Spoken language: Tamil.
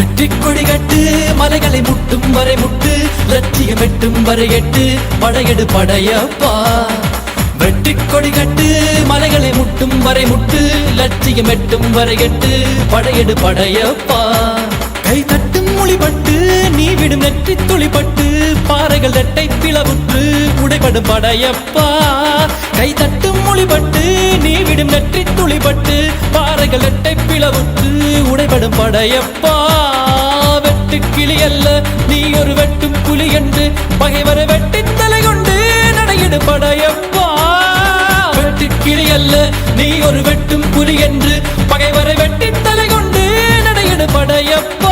வெற்றி கொடி கட்டு மலைகளை முட்டும் வரை முட்டு லட்சியம் எட்டும் வரை எட்டு படையெடு படையப்பா வெற்றி கொடி கட்டு மலைகளை முட்டும் வரை முட்டு லட்சியம் எட்டும் வரை எட்டு படையெடு படையப்பா கை தட்டும் மொழிபட்டு நீ விடும் நெற்றி துளிப்பட்டு பாறைகள் ரெட்டை பிளவுற்று உடைபடும் படையப்பா கை தட்டும் மொழிபட்டு நீ விடும் நெற்றி துளிப்பட்டு பாறைகள் ரெட்டை பிளவுற்று உடைபடும் படையப்பா வெட்டு கிளி அல்ல நீ ஒரு வெட்டும் புலி என்று பகைவரை வெட்டி தலை கொண்டு நடையிடு படையப்பா வெட்டு கிளி அல்ல நீ ஒரு வெட்டும் புலி என்று பகைவரை வெட்டி தலை கொண்டு நடையிடு படையப்பா